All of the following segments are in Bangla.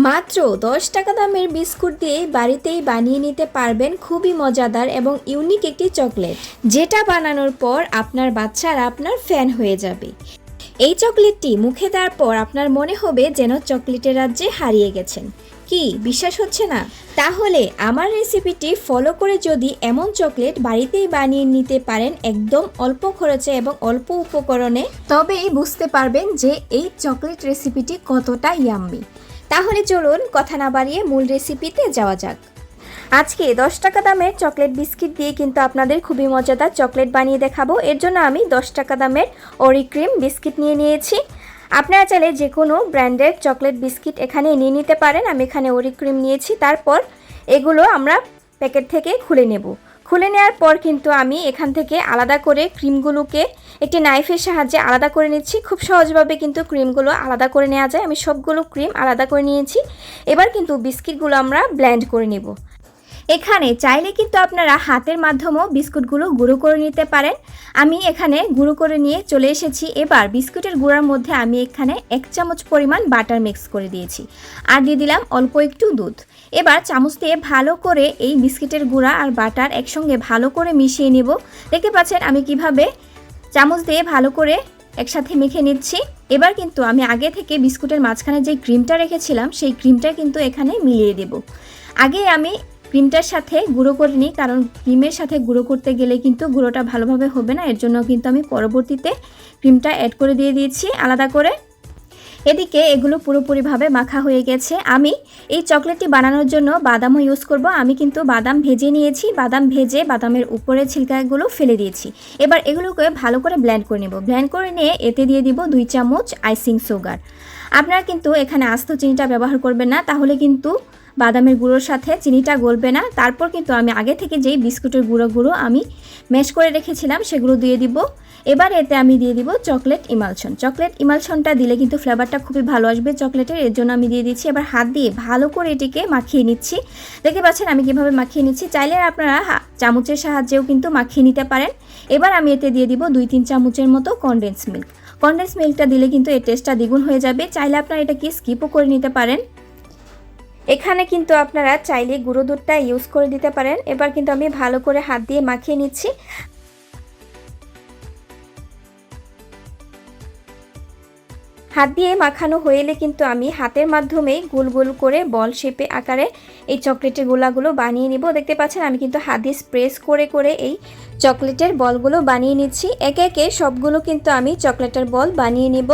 মাত্র 10 টাকা দামের বিস্কুট দিয়ে বাড়িতেই বানিয়ে নিতে পারবেন খুবই মজাদার এবং ইউনিক একটি চকলেট, যেটা বানানোর পর আপনার বাচ্চারা আপনার ফ্যান হয়ে যাবে। এই চকলেটটি মুখে দেওয়ার পর আপনার মনে হবে যেন চকলেটের রাজ্যে হারিয়ে গেছেন। কি বিশ্বাস হচ্ছে না? তাহলে আমার রেসিপিটি ফলো করে যদি এমন চকলেট বাড়িতেই বানিয়ে নিতে পারেন একদম অল্প খরচে এবং অল্প উপকরণে, তবেই বুঝতে পারবেন যে এই চকলেট রেসিপিটি কতটা ইয়াম্মি। তাহলে চলুন কথা না বাড়িয়ে মূল রেসিপিতে যাওয়া যাক। আজকে 10 টাকা দামের চকলেট বিস্কিট দিয়ে কিন্তু আপনাদের খুবই মজাদার চকলেট বানিয়ে দেখাবো। এর জন্য আমি 10 টাকা দামের ওরি ক্রিম বিস্কিট নিয়েছি। আপনারা চাইলে যে কোনো ব্র্যান্ডের চকলেট বিস্কিট এখানে নিয়ে নিতে পারেন। আমি এখানে ওরি ক্রিম নিয়েছি। তারপর এগুলো আমরা প্যাকেট থেকে খুলে নেব। খুলে নেওয়ার পর কিন্তু আমি এখান থেকে আলাদা করে ক্রিমগুলোকে একটি নাইফের সাহায্যে আলাদা করে নিচ্ছি। খুব সহজভাবে কিন্তু ক্রিমগুলো আলাদা করে নেওয়া যায়। আমি সবগুলো ক্রিম আলাদা করে নিয়েছি। এবার কিন্তু বিস্কিটগুলো আমরা ব্লেন্ড করে নেব। এখানে চাইলে কিন্তু আপনারা হাতের মাধ্যমেও বিস্কুটগুলো গুঁড়ো করে নিতে পারেন। আমি এখানে গুঁড়ো করে নিয়ে চলে এসেছি। এবার বিস্কুটের গুঁড়ার মধ্যে আমি এখানে 1 চামচ পরিমাণ বাটার মিক্স করে দিয়েছি, আর দিয়ে দিলাম অল্প একটু দুধ। এবার চামচ দিয়ে ভালো করে এই বিস্কিটের গুঁড়া আর বাটার একসঙ্গে ভালো করে মিশিয়ে নেব। দেখতে পাচ্ছেন আমি কিভাবে চামচ দিয়ে ভালো করে একসাথে মেখে নিচ্ছি। এবার কিন্তু আমি আগে থেকে বিস্কুটের মাঝখানে যে ক্রিমটা রেখেছিলাম সেই ক্রিমটা কিন্তু এখানে মিলিয়ে দেব। আগে আমি ক্রিমটার সাথে গুঁড়ো করে নিই, কারণ ক্রিমের সাথে গুঁড়ো করতে গেলে কিন্তু গুঁড়োটা ভালোভাবে হবে না। এর জন্য কিন্তু আমি পরবর্তীতে ক্রিমটা অ্যাড করে দিয়েছি আলাদা করে। এদিকে এগুলো পুরোপুরিভাবে মাখা হয়ে গেছে। আমি এই চকলেটটি বানানোর জন্য বাদামও ইউজ করব। আমি কিন্তু বাদাম ভেজে নিয়েছি। বাদাম ভেজে বাদামের উপরে ছিলকাগুলো ফেলে দিয়েছি। এবার এগুলোকে ভালো করে ব্লেন্ড করে নেব। ব্লেন্ড করে নিয়ে এতে দিয়ে দিব 2 চামচ আইসিং সুগার। আপনারা কিন্তু এখানে আস্ত চিনিটা ব্যবহার করবেন না, তাহলে কিন্তু বাদামের গুঁড়োর সাথে চিনিটা গলবে না। তারপর কিন্তু আমি আগে থেকে যেই বিস্কুটের গুঁড়ো আমি ম্যাশ করে রেখেছিলাম সেগুলো দিয়ে দিব। এবার এতে আমি দিয়ে দিব চকলেট ইমালশন। চকলেট ইমালশনটা দিলে কিন্তু ফ্লেভারটা খুবই ভালো আসবে চকলেটের, এর জন্য আমি দিয়ে দিচ্ছি। এবার হাত দিয়ে ভালো করে এটিকে মাখিয়ে নিচ্ছি। দেখতে পাচ্ছেন আমি কিভাবে মাখিয়ে নিচ্ছি। চাইলে আপনারা চামচের সাহায্যেও কিন্তু মাখিয়ে নিতে পারেন। এবার আমি এতে দিয়ে দিব 2-3 চামচের মতো কনডেন্স মিল্ক। কনডেন্স মিল্কটা দিলে কিন্তু এর টেস্টটা দ্বিগুণ হয়ে যাবে। চাইলে আপনারা এটাকে স্কিপও করে নিতে পারেন। এখানে কিন্তু আপনারা চাইলে গুঁড়ো দুধটা ইউজ করে দিতে পারেন। এবার কিন্তু আমি ভালো করে হাত দিয়ে মাখিয়ে নিচ্ছি। হাত দিয়ে মাখানো হয়ে কিন্তু আমি হাতের মাধ্যমেই গোল গোল করে বল শেপে আকারে এই চকলেটের গোলাগুলো বানিয়ে নিব। দেখতে পাচ্ছেন আমি কিন্তু হাত দিয়ে প্রেস করে করে এই চকলেটের বলগুলো বানিয়ে নিচ্ছি। একে একে সবগুলো কিন্তু আমি চকলেটের বল বানিয়ে নিব।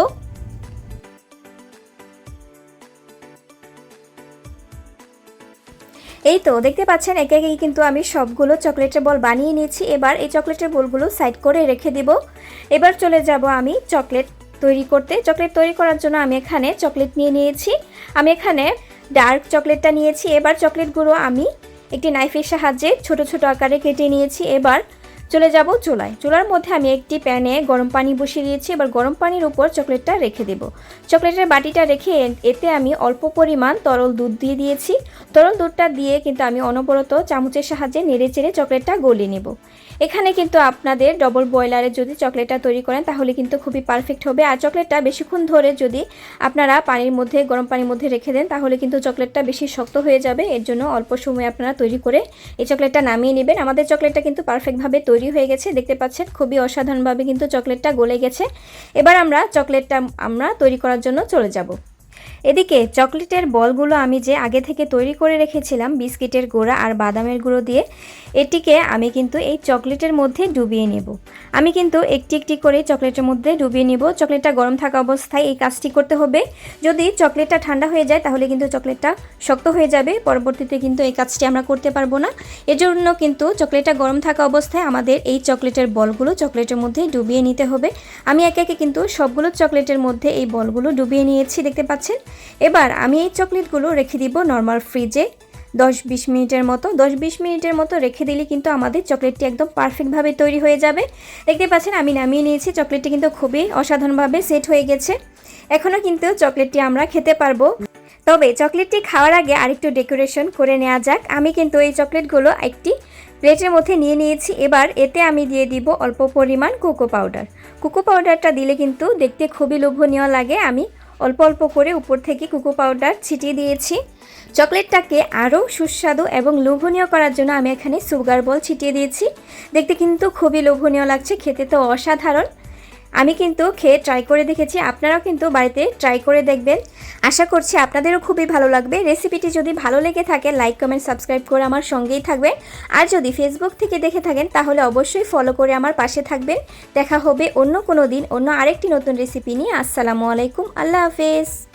এই তো দেখতে পাচ্ছেন একে একে কিন্তু আমি সবগুলো চকলেটের বল বানিয়ে নিয়েছি। এবার এই চকলেটের বলগুলো সাইড করে রেখে দিব। এবার চলে যাব আমি চকলেট তৈরি করতে। চকলেট তৈরি করার জন্য আমি এখানে চকলেট নিয়েছি। আমি এখানে ডার্ক চকলেটটা নিয়েছি। এবার চকলেটগুলো আমি একটি নাইফের সাহায্যে ছোট ছোট আকারে কেটে নিয়েছি। এবার চলে যাব চুলায়। চুলার মধ্যে আমি একটি প্যানে গরম পানি বসিয়ে দিয়েছি। এবার গরম পানির উপর চকলেটটা রেখে দেব। চকলেটের বাটিটা রেখে এতে আমি অল্প পরিমাণ তরল দুধ দিয়ে দিয়েছি। তরল দুধটা দিয়ে কিন্তু আমি অনবরত চামচের সাহায্যে নেড়ে চেড়ে চকলেটটা গলিয়ে নেব। এখানে কিন্তু আপনাদের ডবল বয়লারে যদি চকলেটটা তৈরি করেন তাহলে কিন্তু খুবই পারফেক্ট হবে। আর চকলেটটা বেশিক্ষণ ধরে যদি আপনারা গরম পানির মধ্যে রেখে দেন তাহলে কিন্তু চকলেটটা বেশি শক্ত হয়ে যাবে। এর জন্য অল্প সময়ে আপনারা তৈরি করে এই চকলেটটা নামিয়ে নেবেন। আমাদের চকলেটটা কিন্তু পারফেক্টভাবে তৈরি হয়ে গেছে। দেখতে পাচ্ছেন খুবই অসাধারণভাবে কিন্তু চকলেটটা গলে গেছে। এবার আমরা চকলেটটা তৈরি করার জন্য চলে যাব। এদিকে চকলেটের বলগুলো আমি যে আগে থেকে তৈরি করে রেখেছিলাম বিস্কিটের গুঁড়া আর বাদামের গুঁড়ো দিয়ে, এটিকে আমি কিন্তু এই চকলেটের মধ্যে ডুবিয়ে নেব। আমি কিন্তু একটি একটি করে চকলেটের মধ্যে ডুবিয়ে নেব। চকলেটটা গরম থাকা অবস্থায় এই কাজটি করতে হবে। যদি চকলেটটা ঠান্ডা হয়ে যায় তাহলে কিন্তু চকলেটটা শক্ত হয়ে যাবে। পরবর্তীতে কিন্তু এই কাজটি আমরা করতে পারবো না। এজন্য কিন্তু চকলেটটা গরম থাকা অবস্থায় আমাদের এই চকলেটের বলগুলো চকলেটের মধ্যে ডুবিয়ে নিতে হবে। আমি একে একে কিন্তু সবগুলো চকলেটের মধ্যে এই বলগুলো ডুবিয়ে নিয়েছি, দেখতে পাচ্ছেন। এবার আমি এই চকলেটগুলো রেখে দিব নর্মাল ফ্রিজে 10-20 মিনিটের মতো। 10-20 মিনিটের মতো রেখে দিলে কিন্তু আমাদের চকলেটটি একদম পারফেক্টভাবে তৈরি হয়ে যাবে। দেখতে পাচ্ছেন আমি নামিয়ে নিয়েছি। চকলেটটি কিন্তু খুবই অসাধারণভাবে সেট হয়ে গেছে। এখনও কিন্তু চকলেটটি আমরা খেতে পারবো। তবে চকলেটটি খাওয়ার আগে আরেকটু ডেকোরেশন করে নেওয়া যাক। আমি কিন্তু এই চকলেটগুলো একটি প্লেটের মধ্যে নিয়ে নিয়েছি। এবার এতে আমি দিয়ে দিব অল্প পরিমাণ কোকো পাউডার। কোকো পাউডারটা দিলে কিন্তু দেখতে খুবই লোভনীয় লাগে। আমি অল্প অল্প করে উপর থেকে কোকো পাউডার ছিটিয়ে দিয়েছি। চকলেটটাকে আরও সুস্বাদু এবং লোভনীয় করার জন্য আমি এখানে সুগার বল ছিটিয়ে দিয়েছি। দেখতে কিন্তু খুবই লোভনীয় লাগছে, খেতে তো অসাধারণ। আমি কিন্তু খেয়ে ট্রাই করে দেখেছি, আপনারাও কিন্তু বাড়িতে ট্রাই করে দেখবেন। আশা করছি আপনাদেরও খুবই ভালো লাগবে। রেসিপিটি যদি ভালো লেগে থাকে লাইক কমেন্ট সাবস্ক্রাইব করে আমার সঙ্গেই থাকবেন। আর যদি ফেসবুক থেকে দেখে থাকেন তাহলে অবশ্যই ফলো করে আমার পাশে থাকবেন। দেখা হবে অন্য কোনো দিন অন্য আরেকটি নতুন রেসিপি নিয়ে। আসসালামু আলাইকুম, আল্লাহ হাফেজ।